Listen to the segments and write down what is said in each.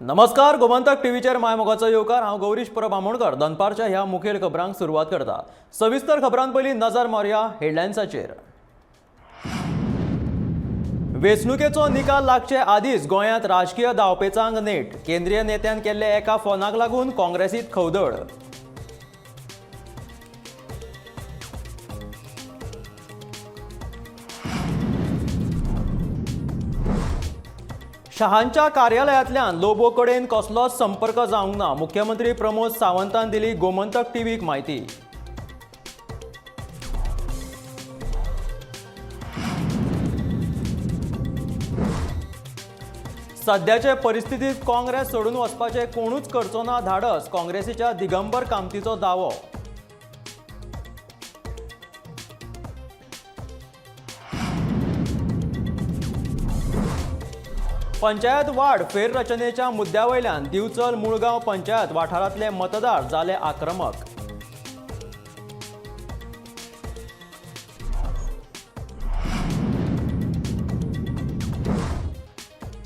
नमस्कार, गोमंतक टीव्हीचेर मायमोगाचो येवकार। हांव गौरीश परब आमोणकर। दनपारच्या ह्या मुखेल खबरांक सुरवात करता। सविस्तर खबरां पयलीं नजर मारया हेडलायन्साचेर। वेंचणुकेचो निकाल लागचे आदींच गोंयांत राजकीय दावपेचांक नेट। केंद्रीय नेत्यान केल्ले एका फोनाक लागून काँग्रेसींत खवदळ। शहांच्या कार्यालयांतल्यान लोबो कडेन कसलोच संपर्क जावंक ना। मुख्यमंत्री प्रमोद सावंतान दिली गोमंतक टीव्हीक म्हायती। सद्याचे परिस्थितीत काँग्रेस सोडून वचपाचे कोणूच करचो ना धाडस। काँग्रेसीच्या दिगंबर कामतीचो दावो। पंचायत वाड फेररचनेच्या मुद्द्यावयल्यान दिवचल मुळगांव पंचायत वाठारांतले मतदार जाले आक्रमक।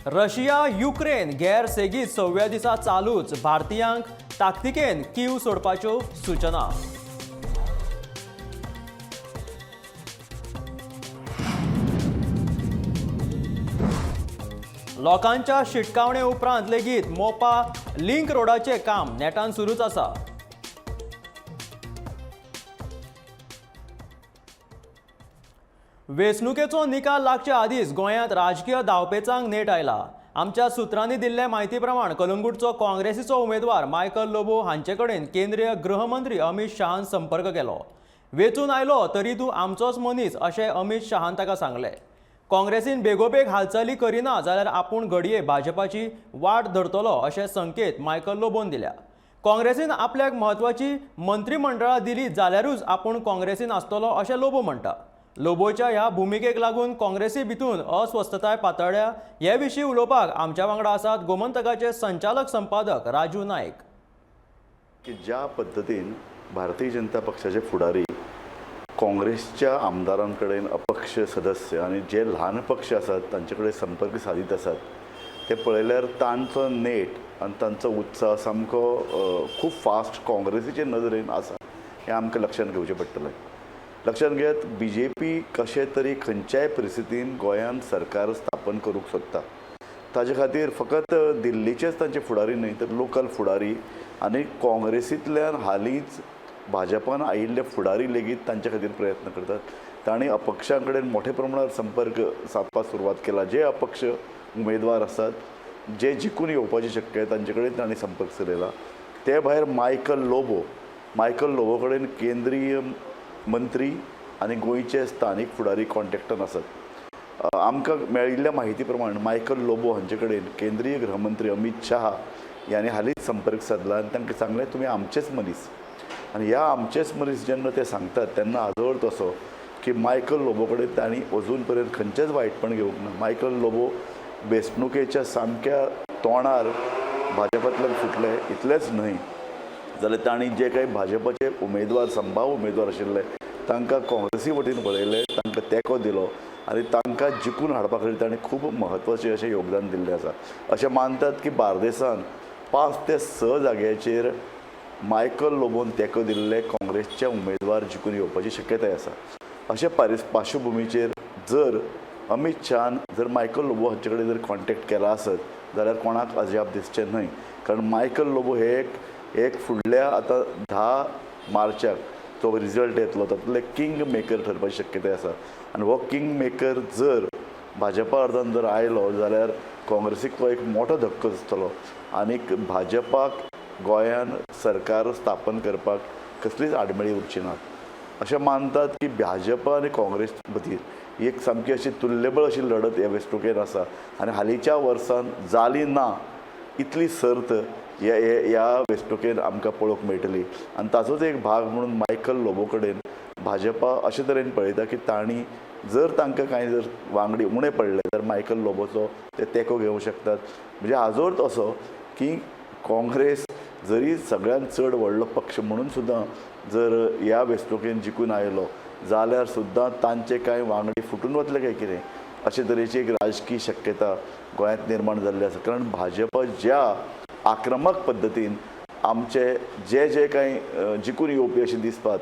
रशिया युक्रेन गैर सेगीत 6व्या दिसा चालूच। भारतीयांक ताकतिकेन कीव सोडपाच्यो सूचना। लोकांच्या शिटकावणे उपरांत लेगीत मोपा लिंक रोडाचे काम नेटान सुरूच आसा। वेंचणुकेचो निकाल लागच्या आदींच गोंयांत राजकीय दावपेचांक नेट आयला। आमच्या सुत्रांनी दिल्ले म्हायती प्रमाण कलंगूटचो काँग्रेसीचो उमेदवार मायकल लोबो हांचे कडेन केंद्रीय गृहमंत्री अमित शहान संपर्क केलो। वेंचून आयलो तरी तूं आमचोच मनीस अशें अमित शहान ताका सांगलें। काँग्रेसीन बेगोबेग हालचाली करिना जाल्यार आपूण घडये भाजपाची वाट धरतलो अशे संकेत मायकल लोबोन दिल्या। काँग्रेसीन आपल्याक म्हत्वाची मंत्रिमंडळां दिली जाल्यारूच आपूण काँग्रेसीन आसतलो अशें लोबो म्हणटा। लोबोच्या ह्या भुमिकेक लागून काँग्रेसी भितून अस्वस्थताय पातळ्ळ्या। हे विशीं उलोवपाक आमच्या वांगडा आसात गोमंतकाचे संचालक संपादक राजू नायक। की ज्या पद्धतीन भारतीय जनता पक्षाचे फुडारी काँग्रेसच्या आमदारांकडेन अपक्ष सदस्य आणि जे ल्हान पक्ष आसात तांचे कडेन संपर्क सादीत आसात ते पळयल्यार तांचो नेट आनी तांचो उत्साह सामको खूब फास्ट काँग्रेसीचे नदरेन आसा हें आमकां लक्षांत घेवचें पडटलें। लक्षांत घेयात BJP कशे तरी खंयच्याय परिस्थितीन गोंयांत सरकार स्थापन करूंक सोदता। ताजे खातीर फकत दिल्लीचेच तांचे फुडारी न्हय तर लोकल फुडारी आनी काँग्रेसींतल्यान हालींच भाजपान आयिल्ले फुडारी लेगीत तांचे खातीर प्रयत्न करतात। तांणी अपक्षां कडेन मोठ्या प्रमाणात संपर्क सादपाक सुरवात केला। जे अपक्ष उमेदवार आसात जे जिखून येवपाची शक्यता तांचे कडेन तांणी संपर्क सादला। ते भायर मायकल लोबो कडेन केंद्रीय मंत्री आनी गोंयचे स्थानीक फुडारी कॉन्टॅक्टान आसात। आमकां मेळिल्ल्या म्हायती प्रमाण मायकल लोबो हांचे कडेन केंद्रीय गृहमंत्री अमित शाह यांनी हालींच संपर्क सादला आनी तांकां सांगलें तुमी आमचेच मनीस। आनी ह्या आमचेच मनीस जेन्ना ते सांगतात तेन्ना हाजो अर्थ असो की मायकल लोबो कडेन तांणी अजून पर्यंत खंयचेंच वायटपण घेवंक ना। मायकल लोबो वेंचणुकेच्या सामक्या तोंडार भाजपांतल्यान फुटले इतलेंच न्हय जाल्यार तांणी जे काही भाजपाचे उमेदवार संभाव्य उमेदवार आशिल्ले तांकां काँग्रेसी वटेन पळयले, तांकां तेंको दिलो आनी तांकां जिखून हाडपा खातीर तांणी खूब म्हत्वाचें अशें योगदान दिल्लें आसा। अशें मानतात की बार्देसान 5 ते 6 जाग्याचेर मायकल लोबोन तेंको दिल्ले काँग्रेसचे उमेदवार जिखून येवपाची शक्यताय आसा। अशे पार्श्वभुमीचेर जर अमित शाहान जर मायकल लोबो हांचे कडेन जर कॉन्टॅक्ट केला आसत जाल्यार कोणाक अजाप दिसचें न्हय। कारण मायकल लोबो हे एक फुडल्या आतां 10 मार्चाक तो रिजल्ट येतलो तातूंतले किंग मेकर ठरपाची शक्यताय आसा। आनी हो किंग मेकर जर भाजपा अर्दान जर आयलो जाल्यार काँग्रेसीक तो एक मोठो धक्को आसतलो आनीक भाजपाक गोंयान सरकार स्थापन करपाक कसलीच आडमेळी उरची नात। अशें मानतात की भाजपा आनी काँग्रेस मदीं एक सामकी अशी तुल्यबळ अशी लढत ह्या वेंचणुकेन आसा आनी हालींच्या वर्सान जाली ना इतली सर्त ह्या वेंचणुकेन आमकां पळोवंक मेळटली। आनी ताचोच एक भाग म्हणून मायकल लोबो कडेन भाजपा अशे तरेन पळयता की तांणी जर तांकां कांय जर वांगडी उणें पडले तर मायकल लोबोचो ते तेंको घेवंक शकतात। म्हणजे हाजो अर्थ असो की काँग्रेस जरी सगळ्यांत चड व्हडलो पक्ष म्हणून सुद्दां जर ह्या वेंचणुकेन जिखून आयलो जाल्यार सुद्दां तांचे कांय वांगडी फुटून वतले काय कितें अशे तरेची एक राजकीय शक्यता गोंयांत निर्माण जाल्ली आसा. कारण भाजप ज्या आक्रमक पद्दतीन आमचे जे जे काही जिखून येवपी अशे दिसतात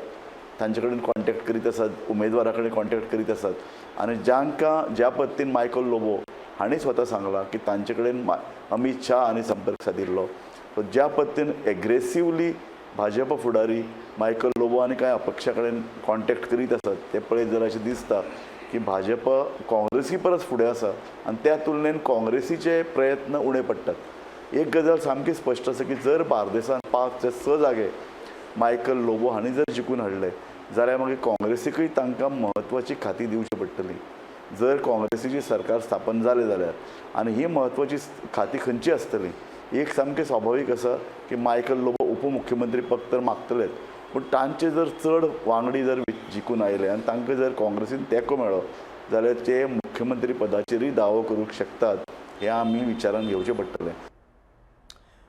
तांचे कडेन कॉन्टॅक्ट करीत आसात, उमेदवारा कडेन कॉन्टॅक्ट करीत आसात आनी ज्या पद्दतीन मायकल लोबो हांणी स्वता सांगलां की तांचे कडेन अमित शाह हांणी संपर्क सादिल्लो. ज्या पद्दतीन एग्रेसिवली भाजप फुडारी मायकल लोबो आनी कांय अपक्षा कडेन कॉन्टॅक्ट करीत आसात ते पळयत जाल्यार अशें दिसता की भाजप काँग्रेसी परस फुडें आसा आनी त्या तुलनेन काँग्रेसीचे प्रयत्न उणे पडटात. एक गजाल सामकी स्पश्ट आसा की जर बार्देसांत 5 ते 6 जागे मायकल लोबो हांणी जर जिखून हाडले जाल्यार मागीर काँग्रेसीकूय तांकां म्हत्वाची खाती दिवची पडटली. जर काँग्रेसीची सरकार स्थापन जालें जाल्यार आनी ही म्हत्वाची खाती खंयची आसतली. एक सामकें स्वाभावीक आसा की मायकल लोबो उपमुख्यमंत्री पद तर मागतलेच, पूण तांचे जर चड वांगडी जर जिखून आयले आनी तांकां जर काँग्रेसीन तेंको मेळ्ळो जाल्यार ते मुख्यमंत्री पदाचेरय दावो करूंक शकतात. हें आमी विचारान घेवचें पडटलें.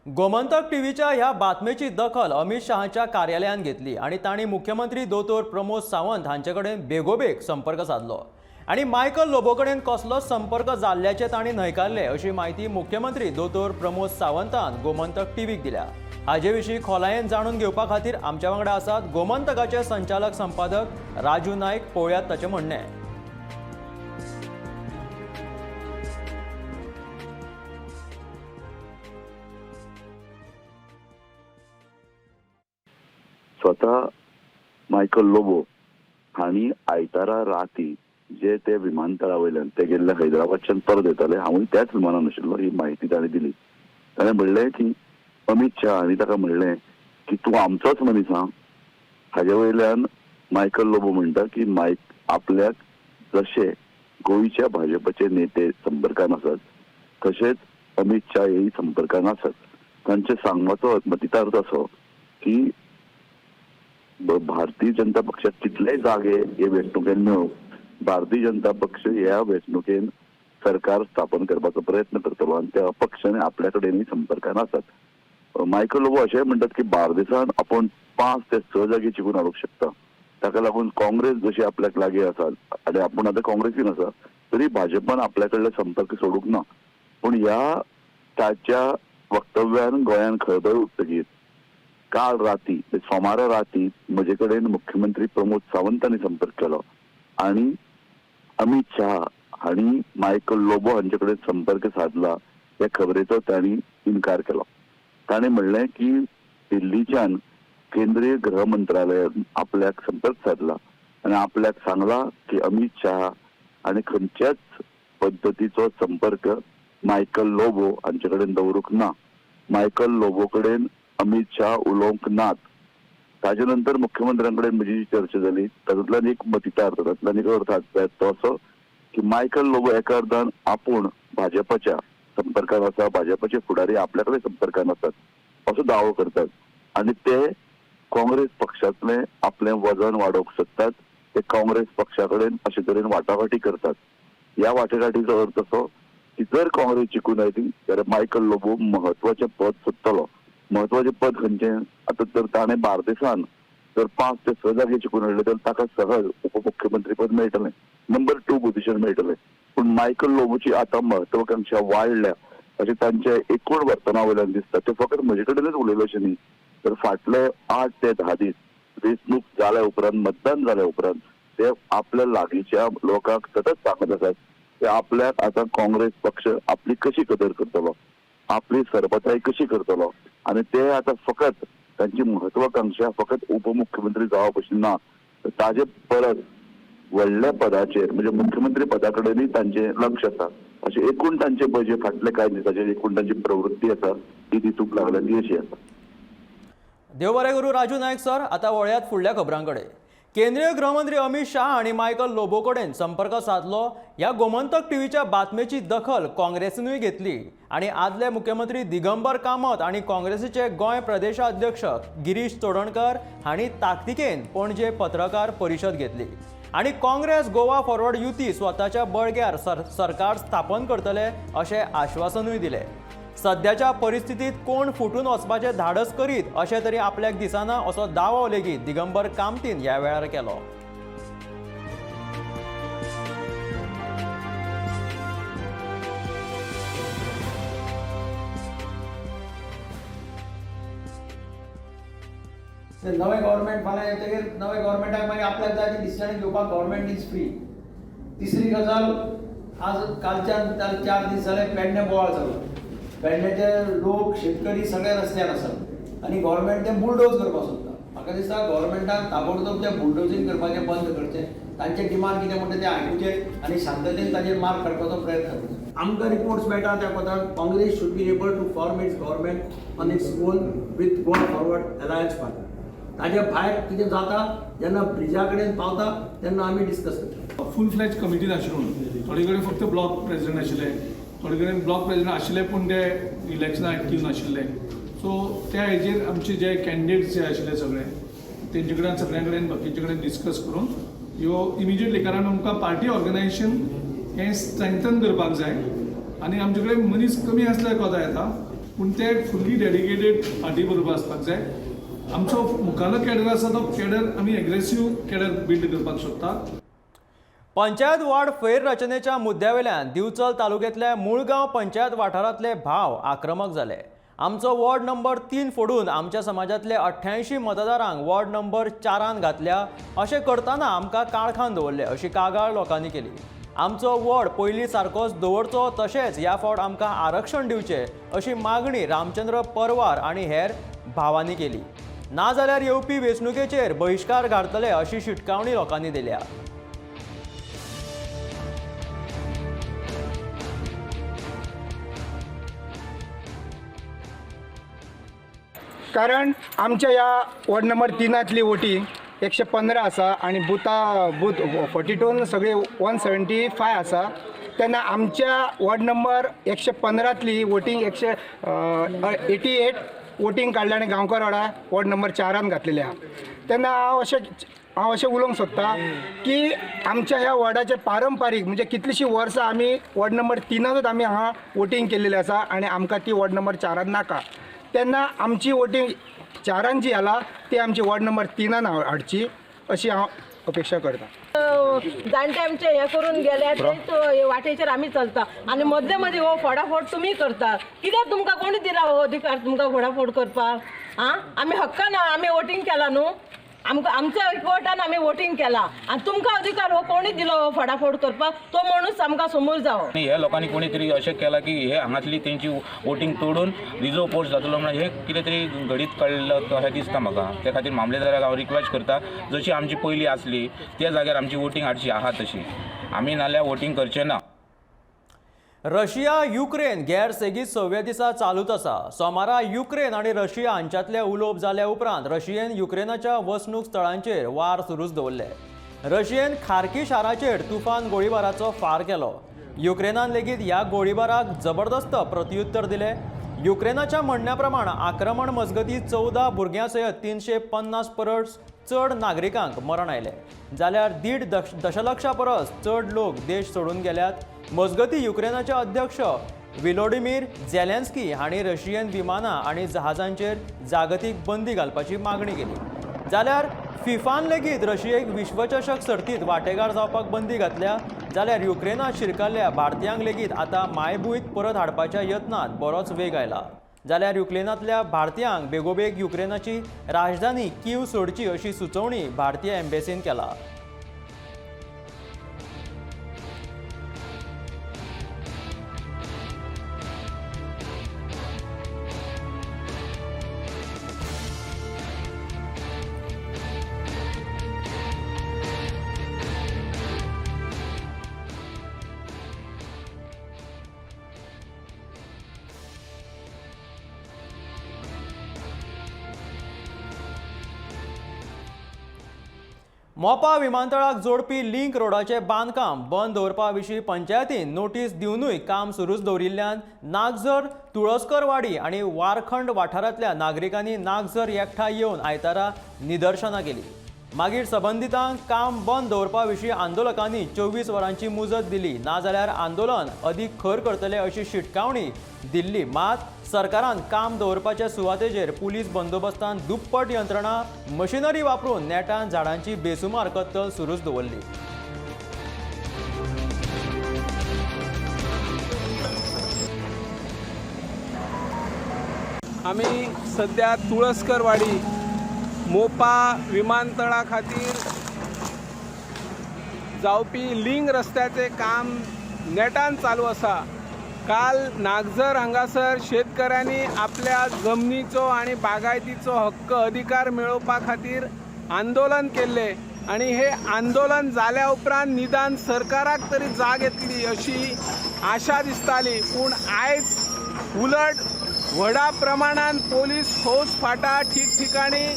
गोमंतक टीव्हीच्या ह्या बातमेची दखल अमित शहांच्या कार्यालयान घेतली आणि तांणी मुख्यमंत्री दोतोर प्रमोद सावंत हांचे कडेन बेगोबेग संपर्क साधलो आणि मायकल लोबो कडेन कसलोच संपर्क जाल्ल्याचे तांणी न्हयकारले अशी माहिती मुख्यमंत्री दोतोर प्रमोद सावंतान गोमंतक टीव्हीक दिल्या. हाचे विशीं खोलायेन जाणून घेवपा खातीर आमच्या वांगडा आसात गोमंतकाचे संचालक संपादक राजू नायक. पळोवयात ताचें म्हणणें. स्वतः मायकल लोबो हांणी आयतारा राती जे ते विमानतळा वयल्यान ते गेल्ले हैदराबादच्यान परत येताले. हांवूय त्याच विमानान आशिल्लो. ही म्हायती ताणें दिली. ताणें म्हणलें की अमित शाह हांणी ताका म्हणलें की तूं आमचोच मनीस आहा. हाजे वयल्यान मायकल लोबो म्हणटा की आपल्याक जशे गोंयच्या भाजपचे नेते संपर्कान आसात तशेंच अमित शाह हेय संपर्कान आसात. तांचे सांगपाचो अर्थमतितार्थ असो की भारतीय जनता पक्षाक कितलेय जागे हे वेंचणुकेन मेळोवंक भारतीय जनता पक्ष ह्या वेंचणुकेन सरकार स्थापन करपाचो प्रयत्न करतलो आनी त्या अपक्षांनी आपल्या कडेनय संपर्कान आसात. मायकल लोबो अशेंय म्हणटात की बार्देसान आपण 5 ते 6 जागे जिखून हाडूंक शकता. ताका लागून काँग्रेस जशी आपल्याक लागीं आसा आनी आपूण आतां काँग्रेसीन आसा तरी भाजपान आपल्या कडले संपर्क सोडूंक ना. पूण ह्या ताच्या वक्तव्यान गोंयान खळबळ उठतकीर काल राती सोमारा राती म्हजे कडेन मुख्यमंत्री प्रमोद सावंतांनी संपर्क केलो आनी अमित शाह हांणी मायकल लोबो हांचे कडेन संपर्क साधला ह्या खबरेचो तांणी इन्कार केलो. ताणें म्हणलें की दिल्लीच्यान केंद्रीय गृह मंत्रालयान आपल्याक संपर्क साधला आनी आपल्याक सांगला की अमित शाह हांणी खंयच्याच पद्दतीचो संपर्क मायकल लोबो हांचे कडेन दवरूंक ना. मायकल लोबो कडेन अमित शाह उलोवंक नात. ताजे नंतर मुख्यमंत्र्यां कडेन म्हजी चर्चा जाली. तातूंतल्यान एक मतितार्थ तातूंतल्यान एक अर्थ तो असो की मायकल लोबो एका अर्थान आपूण भाजपाच्या संपर्कान आसा, भाजपाचे फुडारी आपल्या कडेन संपर्कान आसात असो दावो करतात आनी ते काँग्रेस पक्षांतले आपलें वजन वाडोवंक सोदतात. ते काँग्रेस पक्षा कडेन अशे तरेन वाटाघाटी करतात. ह्या वाटाघाटीचो अर्थ असो की जर काँग्रेस जिखून आयली जाल्यार मायकल लोबो म्हत्वाचें पद सोदतलो. महत्वाचे पद खंयचे आतां जर ताणें बार्देसान जर 5 ते 6 जागे जिखून हाडले जाल्यार ताका सहज उपमुख्यमंत्री पद मेळटलें, नंबर 2 पोझिशन मेळटलें. पूण मायकल लोबोची आतां महत्वाकांक्षा वाडल्या अशें तांचे एकूण वर्तना वयल्यान दिसता. ते फकत म्हजे कडेनच उलयले अशें न्ही तर फाटले 8 ते 10 दीस वेंचणूक जाल्या उपरांत मतदान जाल्या उपरांत ते आपल्या लागींच्या लोकांक सतत सांगत आसात की आपल्याक आतां काँग्रेस पक्ष आपली कशी कदर करतलो, आपली सरपताय कशी करतलो आनी ते आतां फकत तांची म्हत्वाकांक्षा फकत उपमुख्यमंत्री जावप अशी ना. ताजे परस व्हडल्या पदाचेर म्हणजे मुख्यमंत्री पदा कडेनय तांचे लक्ष आसा. अशें एकूण तांचे पळय जे फाटले कांय दिसाचे एकूण तांची प्रवृत्ती आसा ती दिसूंक लागल्या ती अशी आसा. देव बरें करूं राजू नायक सर. आता वळयात फुडल्या खबरांकडे. केंद्रीय गृहमंत्री अमित शाह आणि मायकल लोबो कडेन संपर्क साधलो ह्या गोमंतक टीव्हीच्या बातमेची दखल काँग्रेसीनूय घेतली आणि आदले मुख्यमंत्री दिगंबर कामत आणि काँग्रेसीचे गोंय प्रदेशाध्यक्ष गिरीश चोडणकर हांणी ताकतिकेन पणजे पत्रकार परिशद घेतली आणि काँग्रेस गोवा फॉरवर्ड युती स्वताच्या बळग्यार सरकार स्थापन करतले अशें आश्वासनूय दिलें. सध्याच्या परिस्थितीत कोण फुटून वचपाचे धाडस करीत अशें तरी आपल्याक दिसना असो दावो लेगीत दिगंबर कामतीन ह्या वेळार केलो. ते नवे गव्हर्मेंट फाल्यां येतकीर नवे गव्हर्मेंटाक मागीर आपल्याक जाय ती डिसिजन घेवपाक गव्हर्मेंट इज फ्री. तिसरी गजाल, आज कालच्यान 4 दीस जाले पेडणे बोवाळ जालो. पेडणेचे लोक शेतकरी सगळे रस्त्यार आसात आनी गव्हर्मेंट ते बुलडोज करपाक सोदता. म्हाका दिसता गव्हर्मेंटान ताबडतोब ते बुलडोजींग करपाचें बंद करचें. तांचे डिमांड कितें म्हणटा तें आयकुचें आनी शांततेन ताचेर मार्क काडपाचो प्रयत्न करचो. आमकां रिपोर्ट्स मेळटा त्या कोतान Congress should be able to form its government on its own with Goa Forward alliance party. ताचे भायर कितें जाता जेन्ना ब्रिजा कडेन पावता तेन्ना आमी डिस्कस करता. फूल फ्लॅज कमिटी नाशिल्लो. थोडे कडेन फक्त ब्लॉक प्रेसिडेंट आशिल्ले, थोडे कडेन ब्लॉक प्रेसिडेंट आशिल्ले पूण ते इलेक्शना एक्टीव नाशिल्ले. सो त्या हेजेर आमचे जे कॅन्डिडेट्स जे आशिल्ले सगळे तेंचे कडेन सगळ्यां कडेन बाकीचे कडेन डिस्कस करून ह्यो इमिजिएटली, कारण आमकां पार्टी ऑर्गनायझेशन हें स्ट्रेंथन करपाक जाय आनी आमचे कडेन मनीस कमी आसल्यार कोता येता पूण ते फुल्ली डेडिकेटेड पार्टी बरोबर आसपाक जाय. आमचो मुखारलो कॅडर आसा तो कॅडर आमी एग्रेसीव कॅडर बिल्ड करपाक सोदतात. पंचायत वार्ड फेररचनेच्या मुद्द्यावेल्यान दिवचल तालुक्यातल्या मुळगांव पंचायत वाठारांतले भाव आक्रमक जाले. आमचो वॉर्ड नंबर 3 फोडून आमच्या समाजातले 88 मतदारांक वॉर्ड नंबर 4 घातल्या अशें करतना आमकां काळखान दवरले अशी कागाळ लोकांनी केली. आमचो वॉर्ड पयलीं सारकोच दवरचो तशेंच ह्या फावट आमकां आरक्षण दिवचें अशी मागणी रामचंद्र परवार आनी हेर भावांनी केली. नाजाल्यार येवपी वेंचणुकेचेर बहिष्कार घालतले अशी शिटकावणी लोकांनी दिल्या. कारण आमच्या ह्या वॉर्ड नंबर 3तली वोटींग 115 आसा आणि बूथ 42 सगळे 175 आसा. तेन्ना आमच्या वॉर्ड नंबर 115तली वोटींग 188 वोटींग काडल्या आनी गांवकार वाडा वॉर्ड नंबर 4 घातलेले आहा. तेन्ना हांव अशें उलोवंक सोदतां की आमच्या ह्या वॉर्डाचे पारंपारीक म्हणजे कितलींशीं वर्सां आमी वॉर्ड नंबर 3तूच आमी हांगा वोटींग केल्लेली आसा आनी आमकां ती वॉर्ड नंबर 4 नाका. तेन्ना आमची वोटींग 4 जी आला ती आमची वॉर्ड नंबर 3 हाडची अशी हांव अपेक्षा करता. जाणटे आमचे हे करून गेले तेच वाटेचेर आमी चलता आनी मदले मदीं हो फोडाफोड तुमी करता. कित्याक तुमकां कोणी दिला हो अधिकार तुमकां फोडाफोड करपाक? आमी हक्कान आमी वोटींग केला न्हू. आमकां आमच्या कोर्टान आमी वोटींग केला आनी तुमकां अधिकार हो कोणी दिलो हो फोडाफोड करपाक? तो मणूस आमकां समोर जावो. हे लोकांनी कोणी तरी अशें केलां की हे हांगातली तेंची वोटींग तोडून रिजर्व पोस्ट जातलो म्हणून हे कितें तरी घडीत कळ्ळें अशें दिसता म्हाका. त्या खातीर मामलेदाराक हांव रिक्वेस्ट करता जशी आमची पयलीं आसली त्या जाग्यार आमची वोटींग हाडची आहा तशी. आमी नाल्यार वोटींग करचें ना. रशिया युक्रेन गैरसेगीत 6व्या दिसा चालूच आसा. सोमारा युक्रेन आनी रशिया हांच्यातले उलोवप जाल्या उपरांत रशियेन युक्रेनाच्या वसणूक स्थळांचेर वार सुरूच दवरले. रशियेन खार्की शाराचेर तुफान गोळीबाराचो फार केलो. युक्रेनान लेगीत ह्या गोळीबाराक जबरदस्त प्रत्युत्तर दिले. युक्रेनाच्या म्हणण्या प्रमाण आक्रमण मजगती 14 भुरग्यां सयत 350 परस चड नागरिकांक मरण आयले. जाल्यार 1.5 दशलक्षा परस चड लोक देश सोडून गेल्यात. मजगती युक्रेनाचे अध्यक्ष विलोडिमीर झेलेन्स्की हांणी रशियन विमानां आनी जहाजांचेर जागतीक बंदी घालपाची मागणी केली. जाल्यार फिफान लेगीत रशियेक विश्वचषक सर्तींत वांटेकार जावपाक बंदी घातल्या. जाल्यार युक्रेनात शिरकल्ल्या भारतीयांक लेगीत आतां मायभूंयत परत हाडपाच्या यत्नांत बरोच वेग आयला. जाल्यार युक्रेनांतल्या भारतीयांक बेगोबेग युक्रेनाची राजधानी कीव सोडची अशी सुचोवणी भारतीय एम्बेसीन केला. मोपा विमानतळाक जोडपी लिंक रोडाचे बांदकाम बंद दवरपा विशीं पंचायतीन नोटीस दिवनूय काम सुरूच दवरिल्ल्यान नागझर, तुळसकरवाडी आनी वारखंड वाठारांतल्या नागरिकांनी नागझर एकठांय येवन आयतारा निदर्शनां केली. मागीर संबंधितांक काम बंद दवरपा विशीं आंदोलकांनी 24 वरांची मुजत दिली. नाजाल्यार आंदोलन अदीक खर करतले अशी शिटकावणी दिल्ली. मात सरकारान काम दवरपाच्या सुवातेचेर पुलीस बंदोबस्तान दुप्पट यंत्रणा मशिनरी वापरून नेटान झाडांची बेसुमार कत्तल सुरूच दवरली. आमी सध्या तुळसकरवाडी मोपा विमानतळा खातीर जावपी लिंक रस्त्याचे काम नेटान चालू आसा. काल नागझर हांगासर शेतकऱ्यांनी आपल्या जमनीचो आणि बागायतीचो हक्क अधिकार मेळोवपा खातीर आंदोलन केल्ले आणि हे आंदोलन जाल्या उपरांत निदान सरकाराक तरी जाग येतली अशी आशा दिसताली. पूण आयज उलट व्हडा प्रमाणात पोलीस फौज फाटा ठिकठिकाणी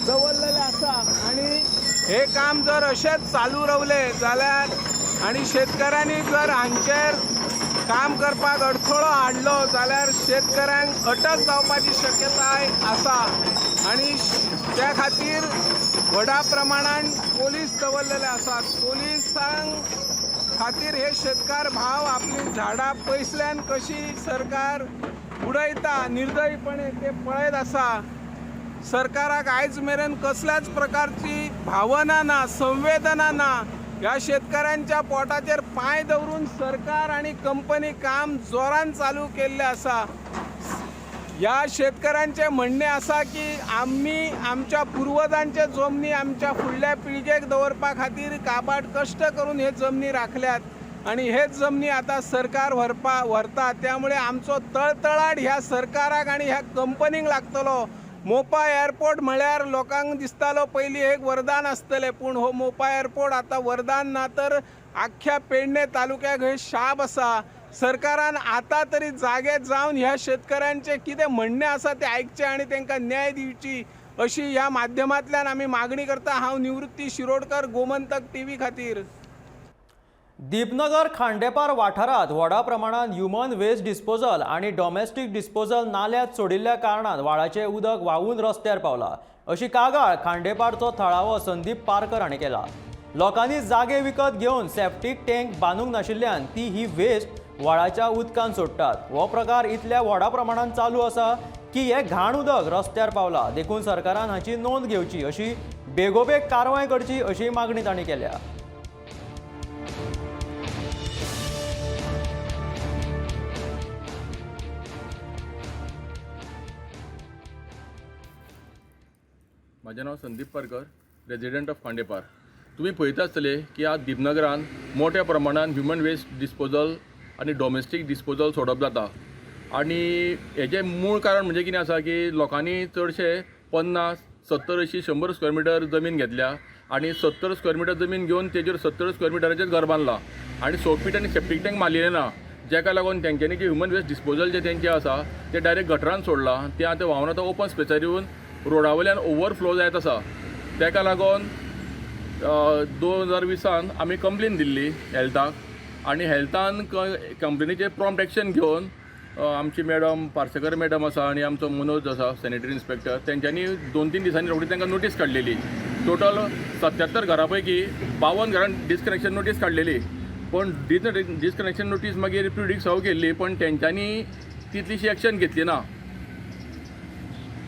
दवरलेले आसा आणि हे काम जर अशेंच चालू रावले जाल्यार आणि शेतकऱ्यांनी जर हांचेर काम करपाक अडथळो हाडलो जाल्यार शेतकऱ्यांक अटक जावपाची शक्यताय आसा आणि त्या खातीर व्हडा प्रमाणात पोलीस दवरलेले आसात. पोलिसांक खातीर हे शेतकार भाव आपली झाडां पयसल्यान कशी सरकार उडयता निर्दयीपणे ते पळयत आसा. सरकाराक आयज मेरेन कसल्याच प्रकारची भावना ना, संवेदना ना. ह्या शेतकऱ्यांच्या पोटाचेर पांय दवरून सरकार आणि कंपनी काम जोरान चालू केल्ले आसा. ह्या शेतकऱ्यांचे म्हणणे आसा की आम्ही आमच्या पुर्वजांचे जमनी आमच्या फुडल्या पिळगेक दवरपा खातीर काबाड कश्ट करून हे जमनी राखल्यात आणि हेच जमनी आता सरकार व्हरता. त्यामुळे आमचो तळतळाट ह्या सरकाराक आणि ह्या कंपनीक लागतलो. मोपा एअरपोर्ट म्हळ्यार लोकांक दिसतालो पयलीं एक वरदान आसतलें, पूण हो मोपा एअरपोर्ट आतां वरदान ना तर आख्ख्या पेडणे तालुक्याक हे शाप आसा. सरकारान आतां तरी जागे जावन ह्या शेतकऱ्यांचे कितें म्हणणे आसा ते आयकचे आणि तांकां न्याय दिवची अशी ह्या माध्यमांतल्यान आमी मागणी करता. हांव निवृत्ती शिरोडकर, गोमंतक टीव्ही खातीर. दीपनगर खांडेपार वाठारात व्हडा प्रमाणात ह्युमन वेस्ट डिस्पोजल आणि डॉमेस्टिक डिस्पोजल नाल्यांत सोडिल्ल्या कारणान व्हाळाचें उदक व्हांवून रस्त्यार पावला अशी कागाळ खांडेपारचो थळावो संदीप पारकर हाणें केला. लोकांनी जागे विकत घेवन सेप्टीक टँक बांदूंक नाशिल्ल्यान ती ही वेस्ट व्हाळाच्या उदकांत सोडटात. हो प्रकार इतल्या व्हडा प्रमाणात चालू आसा की हे घाण उदक रस्त्यार पावला. देखून सरकारान हाची नोंद घेवची अशी बेगोबेग कारवाय करची अशी मागणी तांणी केल्या. म्हजें नांव संदीप पारकर, रेजिडेंट ऑफ खांडेपार. तुम्ही पळयता आसतले की आज दीपनगरान मोठ्या प्रमाणात ह्युमन वेस्ट डिस्पोजल आणि डॉमेस्टीक डिस्पोजल सोडप जाता आणि हेजें मूळ कारण म्हणजे कितें आसा की लोकांनी चडशे 50-70 अशी 100 स्क्वेअर मिटर जमीन घेतल्या आणि 70 स्क्वेअर मिटर जमीन घेवन तेजेर 70 स्क्वेअर मिटराचेर घर बांदलां आणि सोपीट आणि सेप्टीक टँक मारलेले ना, जेका लागून तेंच्यांनी जे ह्युमन वेस्ट डिस्पोजल जे तेंचें आसा ते डायरेक्ट गटरान सोडलां. ते आतां व्हांवन आतां ओपन स्पेसार येवन रोडा वयल्यान ओवरफ्लो जायत आसा. तेका लागून 2020 आमी कंप्लेन दिल्ली हेल्थाक आणि हेल्थान कंपनीचेर प्रॉम्प्ट एक्शन घेवन आमची मॅडम पार्सेकर मॅडम आसा आणि आमचो मनोज आसा सॅनिटरी इन्स्पेक्टर, तेंच्यांनी 2-3 दिसांनी रोखडी तांकां नोटीस काडलेली. टोटल 77 घरां पैकी 52 घरांक डिस्कनेक्शन नोटीस काडलेली. पण डिस्कनेक्शन नोटीस मागीर प्रिडिक्ट सव केल्ली पण तेंच्यांनी तितलीशी एक्शन घेतली ना.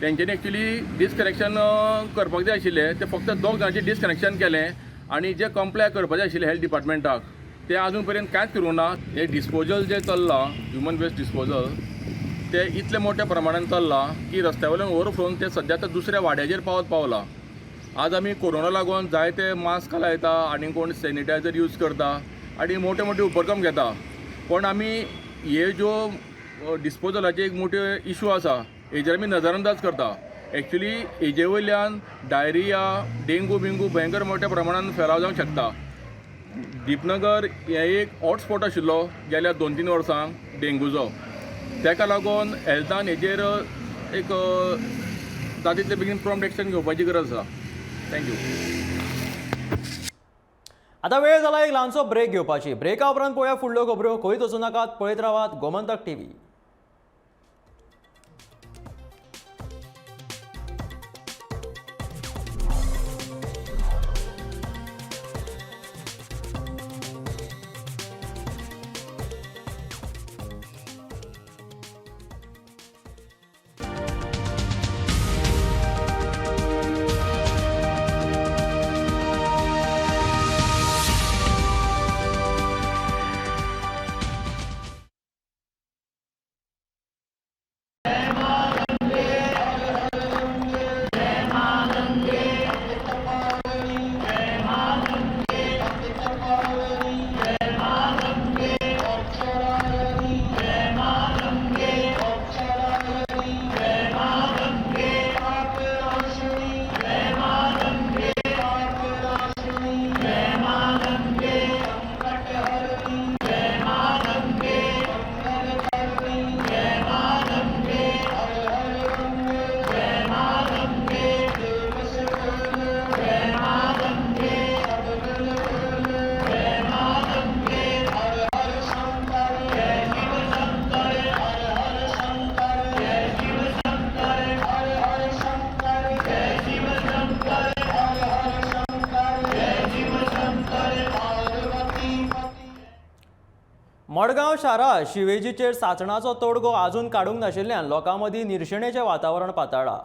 तेंच्यांनी एक्चुली डिस्कनेक्शन करपाक जाय आशिल्लें ते फक्त 2 जाणांचें डिस्कनेक्शन केलें आणि जे कंप्लाय करपाचें आशिल्लें हेल्थ डिपार्टमेंटाक ते अजून पर्यंत कांयच करूं ना. हे डिस्पोजल जे चल्लां ह्युमन वेस्ट डिस्पोजल ते इतले मोठ्या प्रमाणात चल्लां की रस्त्या वयल्यान ओवरफ्लोन ते सद्या आतां दुसऱ्या वाड्याचेर पावला. आज आमी कोरोना लागून जायते मास्क लायता आणि कोण सॅनिटायझर यूज करता आणि मोठे मोठे उपक्रम घेता. पण आमी हे ज्यो डिस्पोजलाचे एक मोठे इशू आसा हेजेर आमी नजरअंदाज करता. एक्चुली हेजे वयल्यान डायरिया, डेंगू बिंगू भयंकर मोठ्या प्रमाणात फैलाव जावंक शकता. दीपनगर हे एक हॉटस्पॉट आशिल्लो गेल्या 2-3 वर्सांक डेंगूचो. तेका लागून हेल्थान हेजेर एक जाता तितले बेगीन प्रॉम्प्ट एक्शन घेवपाची गरज आसा. थँक्यू. आता वेळ जाला एक ल्हानसो ब्रेक घेवपाची. ब्रेका उपरांत पळोवया फुडल्यो खबरो. खंयच वचूं नाकात, पळयत रावात गोमंतक टीव्ही. मडगांव शारात शिवेजीचेर साचणाचो तोडगो आजून काडूंक नाशिल्ल्यान लोकां मदीं निरशेणेचें वातावरण पातळ्ळां.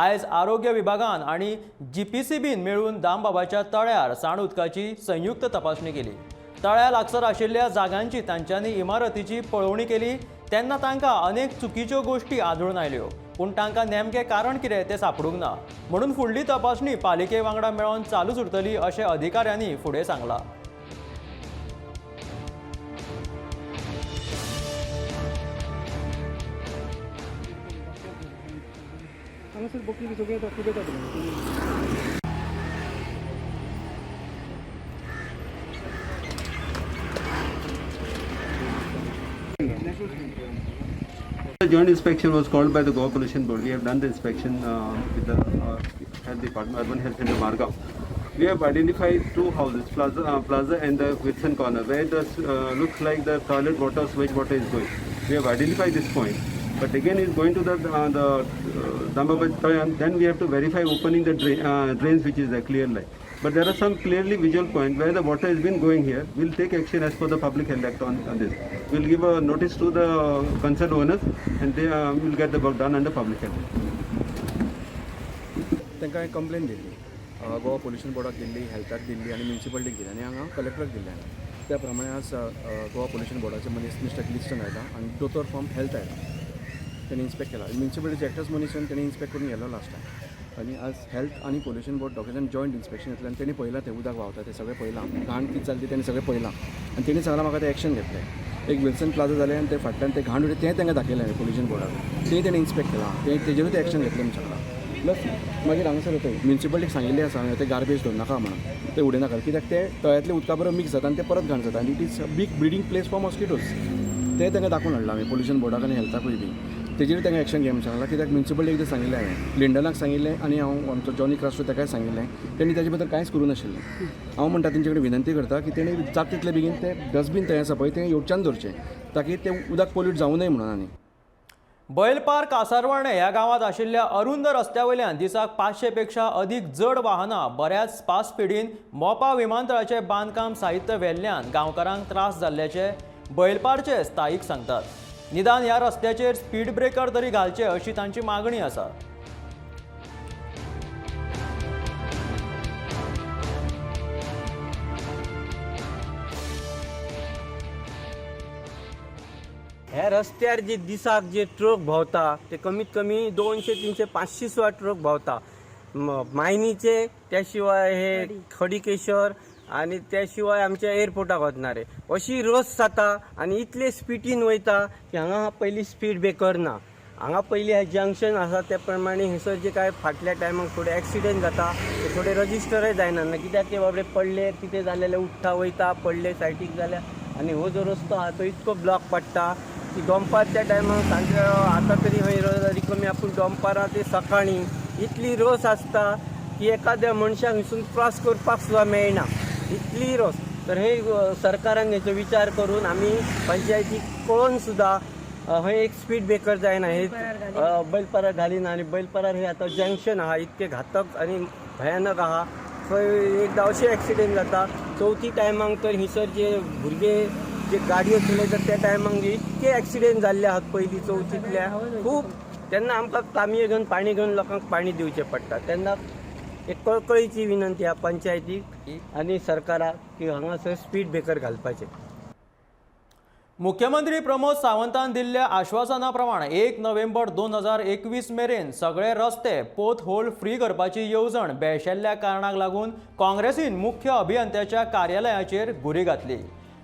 आयज आरोग्य विभागान आनी GPCBन मेळून दामबाबाच्या तळ्यार सांड उदकाची संयुक्त तपासणी केली. तळ्या लागसार आशिल्ल्या जागांची तांच्यांनी इमारतीची पळोवणी केली तेन्ना तांकां अनेक चुकीच्यो गोश्टी आढळून आयल्यो, पूण तांकां नेमकें कारण कितें तें सापडूंक ना. म्हणून फुडली तपासणी पालिके वांगडा मेळोन चालूच उरतली अशें अधिकाऱ्यांनी फुडें सांगलां. The joint inspection was called by the Goa Pollution Board. We have done the inspection with the Health Department, Urban Health Center, Margao. We have identified two houses, Plaza and the Wilson Corner, where it looks like the toilet water, sewage water is going. We have identified this point. But again, it's going to the Dambaba, and then we have to verify opening the drains, which is a clear line. But there are some clearly visual points where the water has been going here. We'll take action as per the Public Health Act on this. We'll give a notice to the concerned owners, and they will get the work done under Public Health Act. तांकां हांवें complain Delhi, Goa pollution बोर्डाक Delhi, हेल्थाक Delhi आनी म्युनिसिपालिटीक दिली आनी हांगा कलेक्टराक दिल्लें. त्या प्रमाणे आज गोवा पोल्युशन बोर्डाचे मनीस मिस्टर लिस्टन आयला आनी दोतोर फ्रॉम हेल्थ आयला. त्यांनी इन्स्पेक्ट केला. म्युनिसिपालिटीचे एक्टर्स मनीस त्यांनी इन्स्पेक्ट करून गेलो लास्ट टायम. आनी आज हेल्थ आनी पोल्युशन बोर्ड दोगांयन जॉयंट इन्स्पेक्शन घेतलें आनी तेणी पळयलां तें उदक व्हांवता तें सगळें पळयलां. घाण कितें जाली तेणी सगळें पळयलां आनी तेणी सांगलां म्हाका तें एक्शन घेतलें. एक विल्सन प्लाझा जालें आनी ते फाटल्यान तें घाण उडयलें तें तांकां दाखयलें हांवें पोल्युशन बोर्डाक. तें तेणी इन्स्पेक्ट केलां. तेजेरूच एक्शन घेतलें म्हणून सांगलां. प्लस मागीर हांगासर येता म्युनिसिपालिटीक सांगिल्लें आसा हांवें तें गार्बेज दवरनाका म्हणून, तें उडयनाका, कित्याक ते तळ्यातल्या उदका बरोबर मिक्स जाता आनी ते परत घाण जाता आनी it is a big breeding place for mosquitoes. ते तांकां दाखोवन हाडलां हांवें पोल्युशन बोर्डाक आनी हेल्थाकूय बी. तेजेर तांकां एक्शन घे म्हणून सांगलां, कित्याक म्युनिसिपालिटीक कितें सांगिल्लें हांवें, लिंडनाक सांगिल्लें आनी हांव आमचो जॉनी क्रास्टो ताकाय सांगिल्लें. तेणी ताजे बद्दल कांयच करूं नाशिल्लें. हांव म्हणटा तेंचे कडेन विनंती करता की तेणी जाता तितले बेगीन ते डस्टबीन थंय आसा पळय तें येवच्यान दवरचें, ताकी तें उदक पोल्यूट जावं नये म्हणून. आनी बैलपार कासारवाडे ह्या गांवांत आशिल्ल्या अरुंद रस्त्या वयल्यान दिसाक 500 पेक्षा अदीक जड वाहनां बऱ्याच फास्ट स्पिडीन मोपा विमानतळाचें बांदकाम साहित्य व्हेल्ल्यान गांवकारांक त्रास जाल्ल्याचे बैलपारचे स्थायीक सांगतात. निदान ह्या रस्त्याचेर स्पीड ब्रेकर तरी घालचे अशी तांची मागणी आसा. ह्या रस्त्यार जे दिसाक जे ट्रक भोंवता ते कमीत कमी 200, 300, 500 सुद्धा ट्रक भोंवता. मायनीचे, त्या शिवाय हे खडीकेश्वर आणि त्याशिवाय आमच्या एअरपोर्टाक वचणारे अशी रस जाता आनी इतले स्पिडीन वयता की हांगा पयलीं स्पीड ब्रेकर ना. हांगा पयलीं हे जंक्शन आसा त्या प्रमाणे हयसर जे काय फाटल्या टायमाक थोडे एक्सिडेंट जाता ते थोडे रजिस्टरय जायना, कित्याक ते बाबडे पडले कितें जालें उठ्ठा वयता, पडले सायटीक जाल्या आनी हो जो रस्तो आहा तो इतको ब्लॉक पडटा की दनपारच्या टायमाक सांजचे आतां तरी हय रिकमी आपूण दनपारां ते सकाळीं इतली रस आसता की एखाद्या मनशाक हिसून क्रॉस करपाक सुद्दां मेळना, इतली रस. तर हे सरकारान हेचो विचार करून आमी पंचायतीक कळोवन सुद्दां हय एक स्पीड ब्रेकर जायना हे बैलपारार घालिना. आनी बैलपारार हे आतां जंक्शन आहा इतके घातक आनी भयानक आहा. थंय एकदां अशें एक्सिडेंट जाता. चवथी टायमाक तर हिसर जे भुरगे जे गाडयो चलयतात त्या टायमाक इतके एक्सिडेंट जाल्ले आहात पयलीं चवथींतल्या खूब. तेन्ना आमकां कामये घेवन पाणी घेवन लोकांक पाणी दिवचें पडटा. तेन्ना एक कळकळीची विनंती आहा पंचायतीक आनी सरकाराक की हांगासर स्पीड ब्रेकर घालपाचें. मुख्यमंत्री प्रमोद सावंतान दिल्ल्या आश्वासना प्रमाण 1 नोव्हेंबर 2021 मेरेन सगळे रस्ते पोथ होल फ्री करपाची येवजण बेळशेल्ल्या कारणाक लागून काँग्रेसीन मुख्य अभियंत्याच्या कार्यालयाचेर गुरी घातली.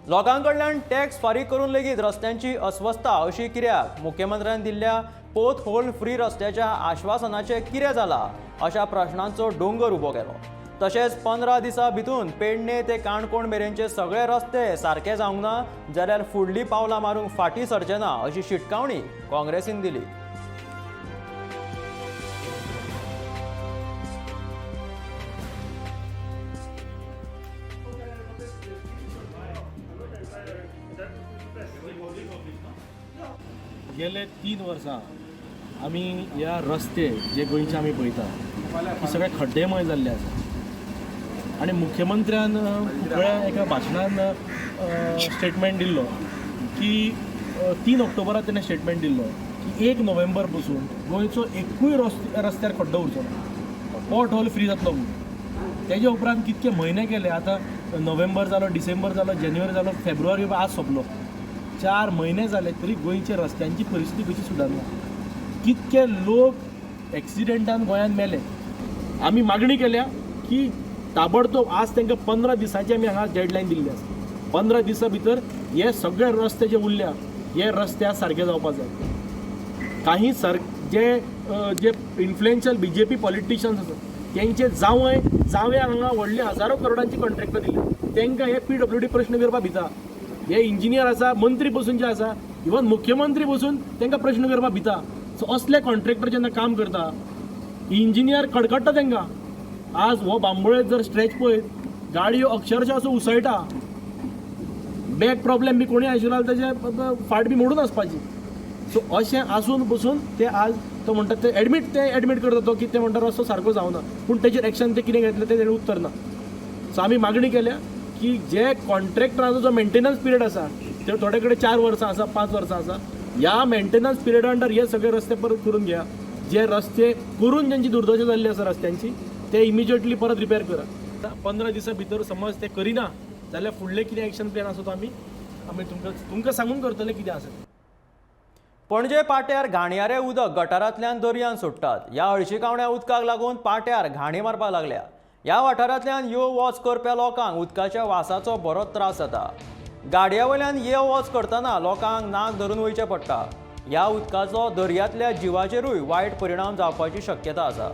लोकांकडल्यान टॅक्स फारीक करून लेगीत रस्त्यांची अस्वस्था अशी कित्याक? मुख्यमंत्र्यान दिल्ल्या पोथ होल फ्री रस्त्याच्या आश्वासनाचें कितें जालां अशा प्रश्नांचो डोंगर उबो केलो. तशेंच 15 दिसां भितून पेडणे ते काणकोण मेरेनचे सगळे रस्ते सारके जावंक ना जाल्यार फुडलीं पावलां मारूंक फाटीं सरचे ना अशी शिटकावणी काँग्रेसीन दिली. गेले 3 वर्सां आमी ह्या रस्ते जे गोंयचे आमी पळयता की सगळे खड्डेमय जाल्ले आसा. आनी मुख्यमंत्र्यान फुकळ्या एका भाशणान स्टेटमेंट दिल्लो की 3 ऑक्टोबराक तेणें स्टेटमेंट दिल्लो की 1 नोव्हेंबर पसून गोंयचो एकूय रस्त्यार खड्डो उरचो ना, पॉट होल फ्री जातलो म्हणून. तेजे उपरांत कितके म्हयने गेले, आतां नोव्हेंबर जालो, डिसेंबर जालो, जानेवारी जालो, फेब्रुवारी आज सोंपलो, 4 म्हयने जाले तरी गोंयच्या रस्त्यांची परिस्थिती कशी सुदारना. कितके लोक एक्सिडेंटान गोंयांत मेले. आमी मागणी केल्या की ताबडतोब आज तांकां 15 दिसांची आमी हांगा डेडलायन दिल्ली आसा. 15 दिसां भितर हे सगळे रस्ते जे उरल्या हे रस्ते सारके जावपाक जाय. काही जे इन्फ्लुएन्शियल BJP पॉलिटिशियन्स आसात तेंचे जावे हांगा व्हडले हजारो करोडांची कॉन्ट्रॅक्टां दिले, तांकां हे PWD प्रश्न करपाक भिता. हे इंजिनियर आसा, मंत्री बसून जे आसा, इवन मुख्यमंत्री बसून तांकां प्रश्न करपाक भिता. सो असले कॉन्ट्रॅक्टर जेन्ना काम करता, इंजिनियर कडकडटा तांकां. आज हो बांबोळे जर स्ट्रेच पळयत, गाडयो अक्षरशः असो उसळटा. बॅक प्रॉब्लेम बी कोणी आशिल्लो ताजे फाट बी मोडून आसपाची. सो अशें आसून बसून ते आज तो म्हणटा ते एडमीट करता तो की ते म्हणटा रस्तो सारको जावना, पूण तेजेर एक्शन ते कितें घेतलें तेजेर उत्तर ना. सो आमी मागणी केल्या की जे कॉन्ट्रॅक्टराचो जो मेंटेनन्स पिरियड आसा ते थोडे कडेन 4 वर्सां आसा, 5 वर्सां आसा. ह्या मेंटेनन्स पिरियडा अंडर हे सगळे रस्ते परत करून घ्या. जे रस्ते करून ज्यांची दुर्दशा जाल्ली आसा रस्त्यांची ते इमिजिएटली परत रिपेर करा. 15 दिसां भितर समज ते करिना जाल्यार फुडले कितें एक्शन प्लॅन आसा तो आमी तुमकां सांगून करतले कितें आसा. पणजे पाट्यार घाणयारे उदक गटारांतल्यान दर्यान सोडटात. ह्या हळशिकावण्या उदकाक लागून पाट्यार घाणी मारपाक लागल्या. ह्या वाठारांतल्यान यो वच करप्या लोकांक उदकाच्या वासाचो बरो त्रास जाता. गाडया वयल्यान ये वच करतना लोकांक नाक धरून वयचें पडटा. ह्या उदकाचो दर्यांतल्या जिवाचेरूय वायट परिणाम जावपाची शक्यता आसा.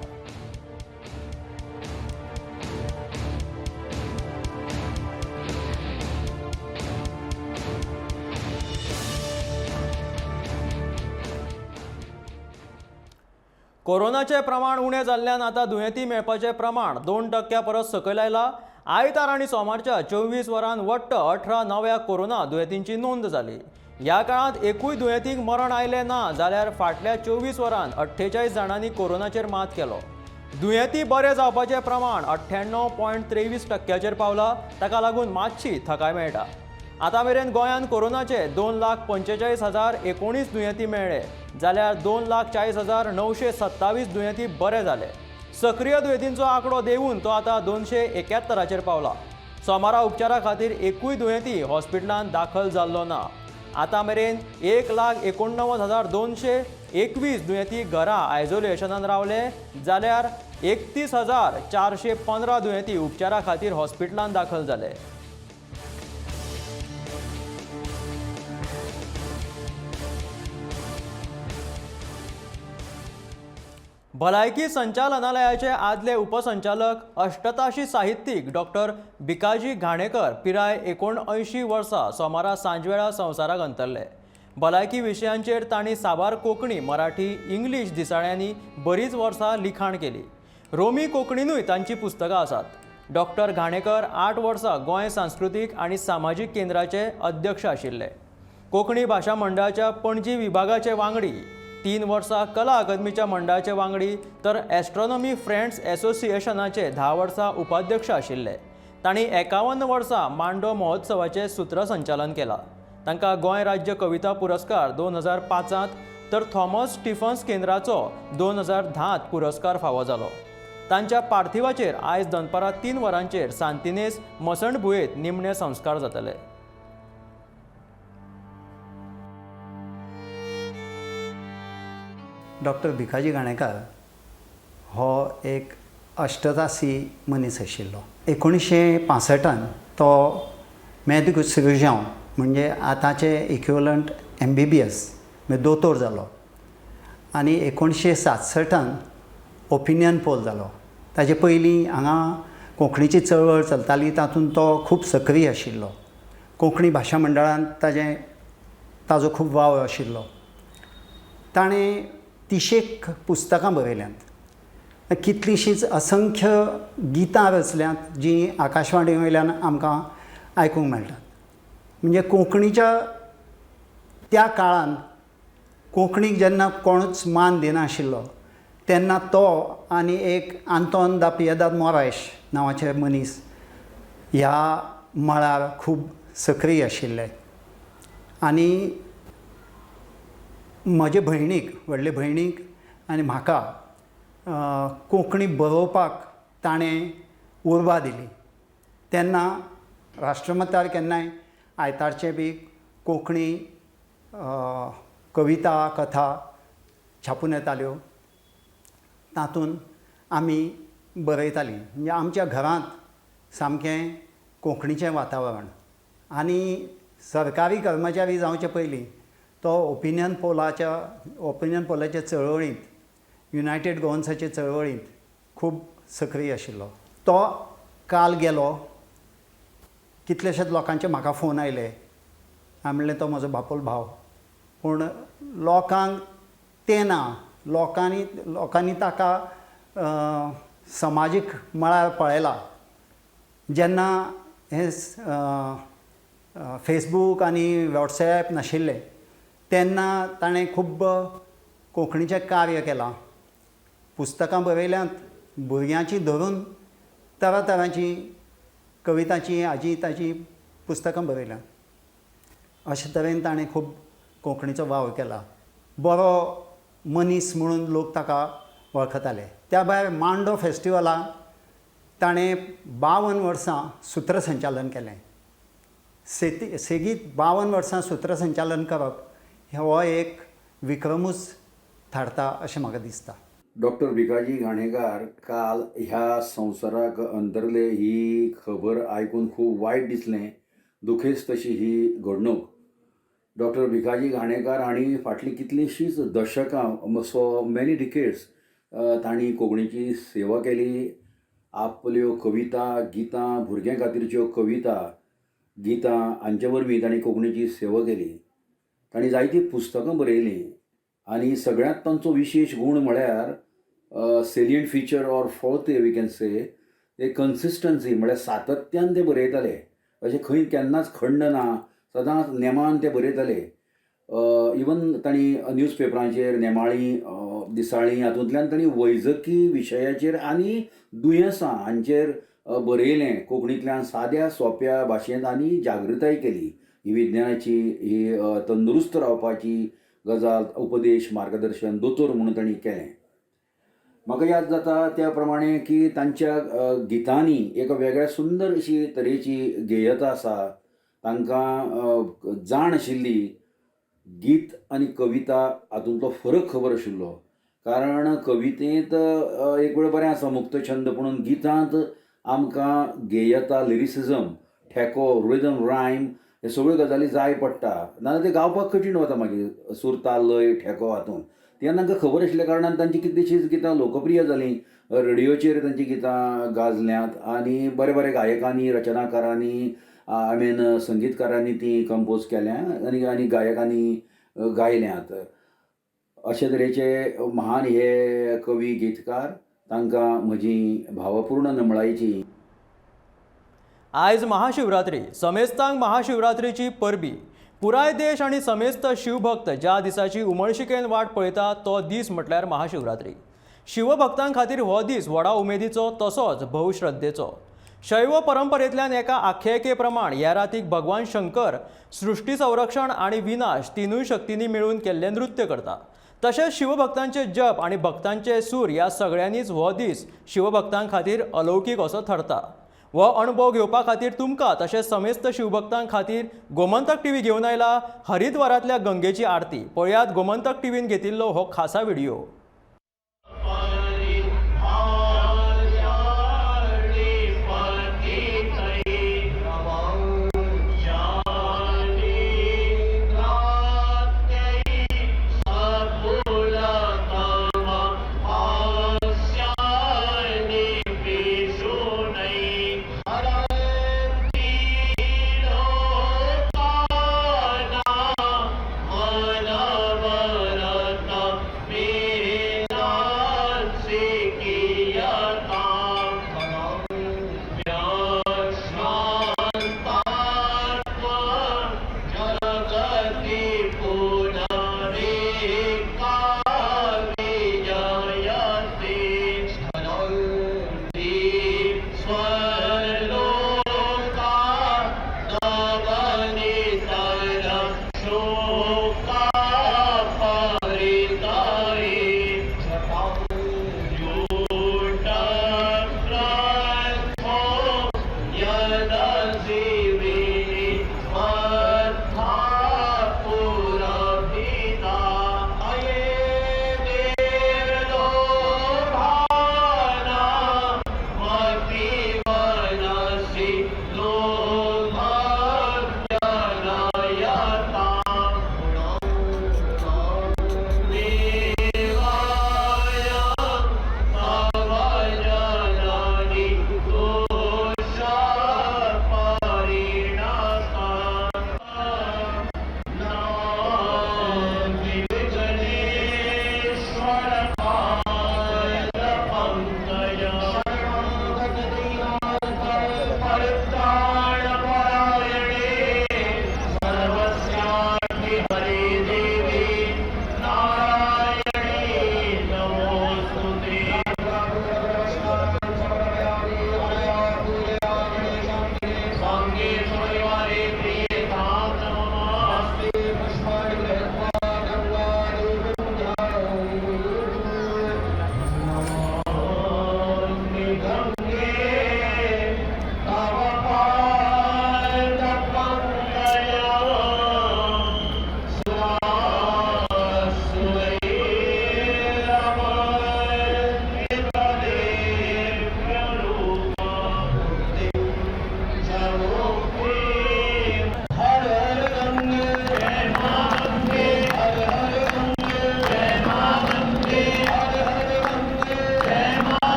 कोरोनाचे प्रमाण उणें जाल्ल्यान आतां दुयेंती मेळपाचें प्रमाण 2% परस सकयल आयला. आयतार आनी सोमारच्या 24 वरांत वट्ट 18 नव्या कोरोना दुयेंतींची नोंद जाली. ह्या काळांत एकूय दुयेंतीक मरण आयलें ना जाल्यार फाटल्या 24 वरांत 48 जाणांनी कोरोनाचेर मात केलो. दुयेंती बरे जावपाचें प्रमाण 98.23% पावला. ताका लागून मातशी थाकाय मेळटा. आतां मेरेन गोंयांत कोरोनाचे 2,45,019 दुयेंती मेळ्ळे जाल्यार 2,40,927 दुयेंती बरे जाले. सक्रिय दुयेंतींचो आंकडो देंवून तो आतां 271 पावला. सोमारा उपचारा खातीर एकूय दुयेंती हॉस्पिटलांत दाखल जाल्लो ना. आतां मेरेन 1,89,221 दुयेंती घरा आयसोलेशनान रावले जाल्यार 31,415 दुयेंती उपचारा खातीर हॉस्पिटलांत दाखल जाले. भलायकी संचालनालयाचे आदले उपसंचालक अष्टताशी साहित्यीक डॉक्टर भिकाजी घाणेकर पिराय 79 वर्सां सोमारा सांजवेळा संवसाराक अंतरले. भलायकी विशयांचेर तांणी साबार कोंकणी, मराठी, इंग्लीश दिसाळ्यांनी बरीच वर्सां लिखाण केली. रोमी कोंकणीनूय तांची पुस्तकां आसात. डॉक्टर घाणेकर 8 वर्सां गोंय सांस्कृतीक आनी सामाजीक केंद्राचे अध्यक्ष आशिल्ले. कोंकणी भाशा मंडळाच्या पणजी विभागाचे वांगडी, 3 वर्सां कला अकादमीच्या मंडळाचे वांगडी तर एस्ट्रॉनॉमी फ्रेंड्स एसोसिएशनाचे 10 वर्सां उपाध्यक्ष आशिल्ले. तांणी 51 वर्सां मांडो महोत्सवाचे सूत्रसंचालन केलां. तांकां गोंय राज्य कविता पुरस्कार 2005 तर थॉमस स्टिफन्स केंद्राचो 2010 पुरस्कार फावो जालो. तांच्या पार्थिवाचेर आयज दनपारां 3 वरांचेर सांतिनेज मसणभुयेंत निमणे संस्कार जातले. डॉक्टर भिकाजी घाणेकर हो एक अष्टतासी मनीस आशिल्लो. 1965 तो मेदकुसरुजांव म्हणजे आतांचे इक्विवलंट MBBS म्हणजे दोतोर जालो आनी 1967 ओपिनियन पोल जालो. ताचे पयलीं हांगा कोंकणीची चळवळ चलताली तातूंत तो खूब सक्रीय आशिल्लो. कोंकणी भाशा मंडळांत ताजो खूब वाव आशिल्लो. ताणें 30 पुस्तकां बरयल्यांत, कितलींशींच असंख्य गितां रचल्यांत जीं आकाशवाणी वयल्यान आमकां आयकूंक मेळटात. म्हणजे कोंकणीच्या त्या काळान कोंकणीक जेन्ना कोणूच मान दिनाशिल्लो तेन्ना तो आनी एक आंतोन दा पियेदाद मोरायश नांवाचे मनीस ह्या मळार खूब सक्रीय आशिल्ले. आनी म्हजे भयणीक व्हडले भयणीक आनी म्हाका कोंकणी बरोवपाक ताणें उर्बा दिली. तेन्ना राष्ट्रमतार केन्नाय आयतारचे बी कोंकणी कविता कथा छापून येताल्यो. तातूंत आमी बरयतालीं. म्हणजे आमच्या घरांत सामकें कोंकणीचें वातावरण. आनी सरकारी कर्मचारी जावचे पयलीं तो ओपिनियन पोलाच्या चळवळींत, युनायटेड गोवन्साचे चळवळींत खूब सक्रीय आशिल्लो. तो काल गेलो. कितलेशेच लोकांचे म्हाका फोन आयले. हांवें म्हणलें तो म्हजो बापोल भाव. पूण लोकांक तें ना. लोकांनी ताका समाजीक मळार पळयला. जेन्ना हे फेसबूक आनी वॉट्सॅप नाशिल्ले तेन्ना ताणें खूब कोंकणीचें कार्य केलां. पुस्तकां बरयल्यांत भुरग्यांची धरून तरातरांची कवितांची आजिताची पुस्तकां बरयल्यांत. अशे तरेन ताणें खूब कोंकणीचो वावर केला. बरो मनीस म्हणून लोक ताका वळखताले. त्या भायर मांडो फेस्टिवलाक ताणें 52 वर्सां सुत्रसंचालन केलें. सेगीत 52 वर्सां सुत्रसंचालन करप हो एक विक्रमूच थारता अशें म्हाका दिसता. डॉक्टर भिकाजी घाणेकार काल ह्या संवसाराक अंतरले ही खबर आयकून खूब वायट दिसलें. दुखेस्त तशी ही घडणूक. डॉक्टर भिकाजी घाणेकार हांणी फाटलीं कितलींशींच दशकां सो मेनी डिकेड्स तांणी कोंकणीची सेवा केली. आपल्यो कविता गितां भुरग्यां खातीरच्यो कविता गितां हांचे वरवीं तांणी कोंकणीची सेवा केली. तांणी जायतीं पुस्तकां बरयलीं. आनी सगळ्यांत तांचो विशेश गूण म्हळ्यार salient feature or forth we can say ते कन्सिस्टन्सी. म्हळ्यार सातत्यान ते बरयताले. अशें खंय केन्नाच खंड ना. सदांच नेमान ते बरयताले. इवन तांणी न्यूजपेपरांचेर नेमाळीं दिसाळीं हातूंतल्यान तांणी वैजकी विशयाचेर आनी दुयेंसां हांचेर बरयलें. कोंकणींतल्यान साद्या सोंप्या भाशेंत आनी जागृताय केली. ही विज्ञानाची ही तंदुरुस्त रावपाची गजाल उपदेश मार्गदर्शन दोतोर म्हणून तांणी केलें. म्हाका याद जाता त्या प्रमाणे की तांच्या गितांनी एक वेगळ्या सुंदर अशी तरेची गेयता आसा. तांकां जाण आशिल्ली. गीत आनी कविता हातूंतलो फरक खबर आशिल्लो. कारण कवितेंत एक वेळ बरें आसा मुक्त छंद, पूण गितांत आमकां गेयता लिरिसिजम ठेको रिदम रायम हे सगळ्यो गजाली जाय पडटा. नाजाल्यार ते गावपाक कठीण वता मागीर सूर ताल लय ठेको हातूंत. तें तांकां खबर आशिल्ल्या कारणान तांची कितलींशींच गितां लोकप्रिय जालीं. रेडिओचेर तांची गितां गाजल्यांत आनी बरे बरे गायकांनी रचनाकारांनी संगीतकारांनी ती कंपोज केल्या आनी गायकांनी गायल्यांत. अशे तरेचे महान हे कवी गीतकार. तांकां म्हजी भावपूर्ण नमळायेची. आयज महाशिवरात्री. समेस्तांक महाशिवरात्रेची परबी. पुराय देश आनी समेस्त शिवभक्त ज्या दिसाची उमळशिकेन वाट पळयता तो दीस म्हटल्यार महाशिवरात्री. शिवभक्तां खातीर हो दीस व्हडा उमेदीचो तसोच भौश्रद्धेचो. शैव परंपरेंतल्यान एका आख्यायिके प्रमाण ह्या रातीक भगवान शंकर सृष्टी संरक्षण आनी विनाश तिनूय शक्तींनी मेळून केल्लें नृत्य करता. तशेंच शिवभक्तांचे जप आनी भक्तांचे सूर ह्या सगळ्यांनीच हो दीस शिवभक्तां खातीर अलौकीक असो ठरता. हो अणभव घेवपा खातीर तुमकां तशेंच समेस्त शिवभक्तां खातीर गोमंतक टीव्ही घेवन आयला हरिद्वारांतल्या गंगेची आरती. पळयात गोमंतक टीव्हीन घेतिल्लो हो खासा व्हिडिओ. मेरे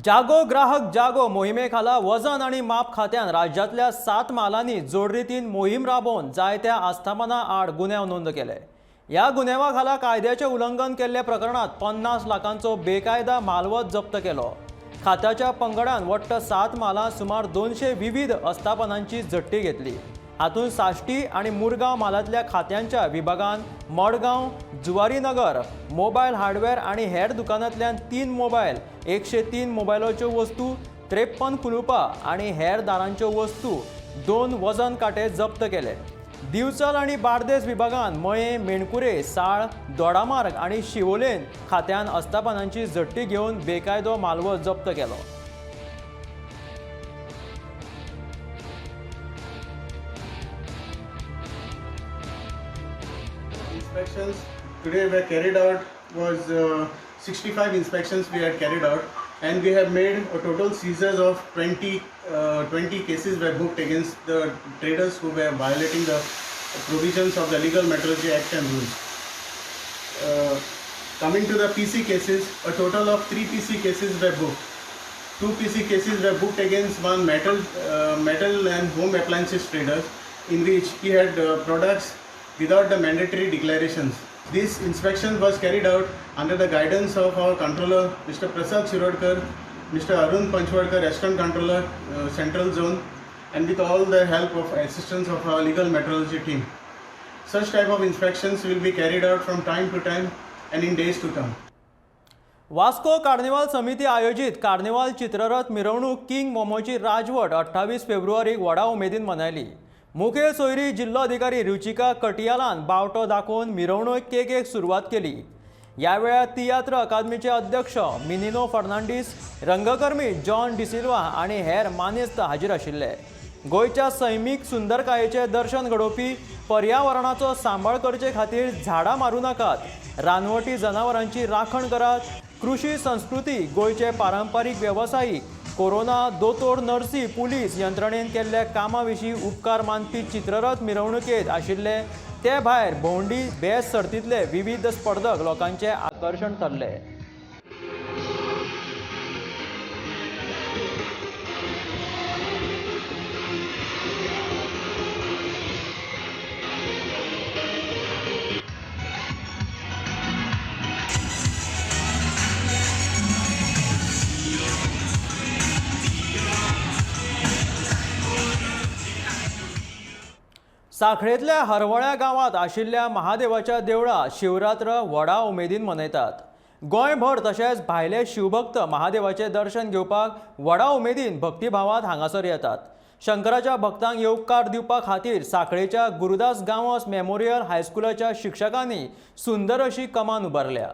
जागो ग्राहक जागो मोहिमेखाला वजन आणि माप खात्यान राज्यातल्या 7 मालांनी जोडरीतीन मोहीम राबोवन जायत्या आस्थापनां आड गुन्यांव नोंद केले. या गुन्यांवाखाला कायद्याचे उल्लंघन केल्ल्या प्रकरणात 50 लाखांचो बेकायदा मालवत जप्त केलो. खात्याच्या पंगडान वट्ट 7 मालां सुमार 200 विविध आस्थापनांची जट्टी घेतली. हातूंत साश्टी आणि मुरगांव मालांतल्या खात्यांच्या विभागान मडगांव, जुवारीनगर, मोबायल हार्डवेअर आणि हेर दुकानांतल्यान 3 मोबायल, 103 मोबायलाच्यो वस्तू, 53 कुलुपां आणि हेर दारांच्यो वस्तू, 2 वजन कांटे जप्त केले. दिवचल आणि बार्देस विभागान मये, मेणकुरे, साळ, दोडामार्ग आणि शिवोलेन खात्यान आस्थापनांची जट्टी घेवन बेकायदो मालवत जप्त केलो. Inspections today were carried out was 65 inspections we had carried out, and we have made a total seizures of 20 cases were booked against the traders who were violating the provisions of the Legal Metrology Act and rules. Coming to the PC cases, a total of 3 PC cases were booked. 2 PC cases were booked against one metal and home appliances trader, in which he had products without the mandatory declarations. This inspection was carried out under the guidance of our controller, Mr. Prasad Shirodkar, Mr. Arun Panchwadkar, Assistant Controller, Central Zone, and with all the help of assistance of our legal metrology team. Such type of inspections will be carried out from time to time and in days to come. Vasco carnival समिती आयोजित carnival चित्ररथ मिरवणूक king मोमोची राजवट 28 फेब्रुवारीक व्हडा उमेदीन मनयली. मुखेल सोयरी जिल्लोधिकारी रुचिका कटियालान बावटो दाखोवन मिरवणुकेक सुरवात केली. या वेळार तियात्र अकादमीचे अध्यक्ष मिनिनो फर्नांडीस, रंगकर्मी जॉन डिसिल्वा आणि हेर मानेस्त हाजीर आशिल्ले. गोंयच्या सैमीक सुंदरकायेचे दर्शन घडोवपी, पर्यावरणाचो सांबाळ करचे खातीर झाडां मारूं नाकात, रानवटी जनावरांची राखण करात, कृषी संस्कृती, गोंयचे पारंपारीक वेवसायीक, कोरोना, दोतोर, नर्सी, पुलीस यंत्रणेन केल्ल्या कामा विशीं उपकार मानपी चित्ररथ मिरवणुकेत आशिल्ले. ते भायर भोंवडी बेस सर्तींतले विविध स्पर्धक लोकांचे आकर्शण थारले. साखळेतल्या हरवळ्या गांवांत आशिल्ल्या महादेवाच्या देवळात शिवरात्र व्हडा उमेदीन मनयतात. गोंयभर तशेंच भायले शिवभक्त महादेवाचे दर्शन घेवपाक व्हडा उमेदीन भक्तिभावांत हांगासर येतात. शंकराच्या भक्तांक येवकार दिवपा खातीर साखळेच्या गुरुदास गांवस मेमोरियल हायस्कुलाच्या शिक्षकांनी सुंदर अशी कमान उबारल्या.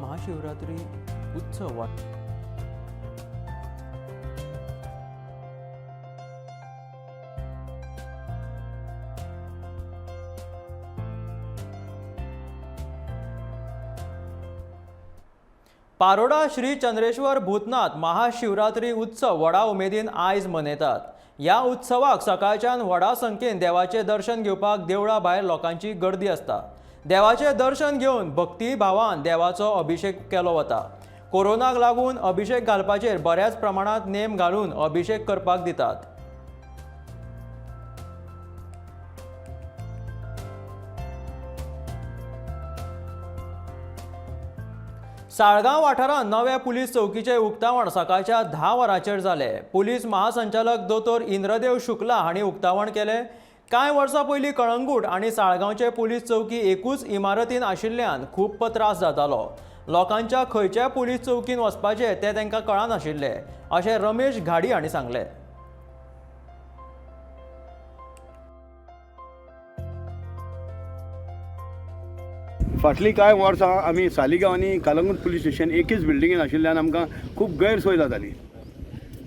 महाशिवरात्री उत्सव पारोडा श्री चंद्रेश्वर भूतनाथ महाशिवरात्री उत्सव व्हडा उमेदीन आयज मनयतात. या उत्सवाक सकाळच्यान व्हडा संख्येन देवाचे दर्शन घेवपाक देवळा भायर लोकांची गर्दी आसता. देवाचे दर्शन घेवन भक्ती भावान देवाचो अभिषेक केलो वता. कोरोनाक लागून अभिषेक घालपाचेर बऱ्याच प्रमाणात नेम घालून अभिषेक करपाक दितात. साळगांव वाठारात नव्या पुलीस चौकीचे उक्तावण सकाळच्या 10 वरांचेर जाले. पुलीस महासंचालक दोतोर इंद्रदेव शुक्ला हांणी उक्तावण केले. कांय वर्सां पयलीं कळंगूट आनी साळगांवचे पुलीस चौकी एकूच इमारतीन आशिल्ल्यान खूब त्रास जातालो. लोकांच्या खंयच्या पुलीस चौकीन वचपाचें तें तांकां कळनाशिल्लें अशें रमेश घाडी हांणी सांगलें. फाटलीं कांय वर्सां आमी सालिगांव आनी कलंगूट पुलीस स्टेशन एकीच बिल्डिंगेन आशिल्ल्यान आमकां खूब गैरसोय जाताली.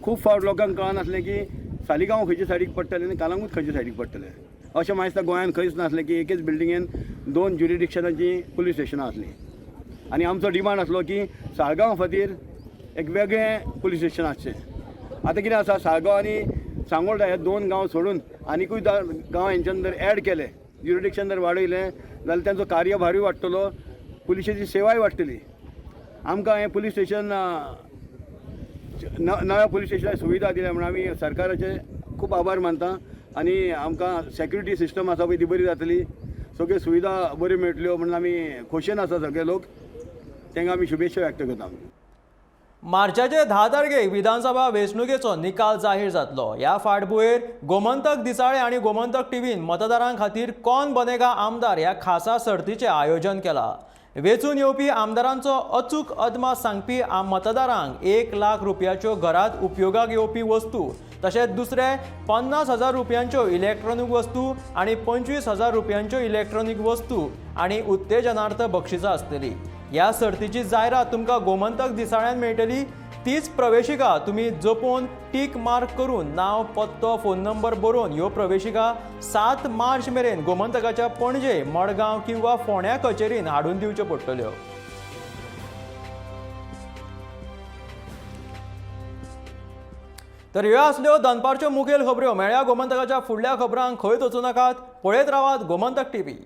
खूब फावट लोकांक कळनासलें की सालिगांव खंयचे सायडीक पडटलें आनी कलंगूट खंयचे सायडीक पडटलें. अशें म्हाका दिसता गोंयांत खंयच नासलें की एकेच बिल्डिंगेन 2 ज्युरिडिक्शनाची पुलीस स्टेशनां आसलीं. आनी आमचो डिमांड आसलो की साळगांव खातीर एक वेगळें पुलीस स्टेशन आसचें. आतां कितें आसा, साळगांव आनी सांगोळडा हे 2 गांव सोडून आनीकूय गांव हेंच्यान जर ॲड केले, ज्युरिडिक्शन जर वाडयलें जाल्यार तांचो कार्यभारूय वाडटलो, पुलिशेची सेवाय वाडटली. आमकां हें पुलीस स्टेशन नव्या पुलीस स्टेशनाक सुविधा दिल्या म्हणून आमी सरकाराचे खूब आभार मानता. आनी आमकां सेक्युरिटी सिस्टम आसा पळय ती बरी जातली, सगळ्यो सुविधा बऱ्यो मेळटल्यो म्हणून आमी खोशेन आसा सगळे लोक. तांकां आमी शुभेच्छा व्यक्त करता. मार्चाचे 10 तारखेक विधानसभा वेंचणुकेचो निकाल जाहीर जातलो. ह्या फाटभुंयेर गोमंतक दिसाळें आनी गोमंतक टीव्हीन मतदारां खातीर कौन बनेगा आमदार ह्या खासा सर्तीचें आयोजन केलां. वेंचून येवपी आमदारांचो अचूक अदमास सांगपी मतदारांक 1 लाख रुपयाच्यो घरांत उपयोगाक येवपी वस्तू, तशेंच दुसरे 50,000 रुपयांच्यो इलेक्ट्रॉनीक वस्तू आनी 25,000 रुपयांच्यो इलेक्ट्रॉनीक वस्तू आनी उत्तेजनार्थ बक्षिसां आसतलीं. ह्या सर्तीची जायरात तुमकां गोमंतक दिसाळ्यान मेळटली. तीच प्रवेशिका तुमी जपून टीक मार्क करून नांव, पत्तो, फोन नंबर बरोवन ह्यो प्रवेशिका 7 मार्च मेरेन गोमंतकाच्या पणजे, मडगांव किंवा फोंड्या कचेरीन हाडून दिवच्यो पडटल्यो. तर ह्यो आसल्यो दनपारच्यो मुखेल खबऱ्यो. मेळ्या गोमंतकाच्या फुडल्या खबरांक खंयच वचूं नाकात. पळयत रावात गोमंतक टीव्ही.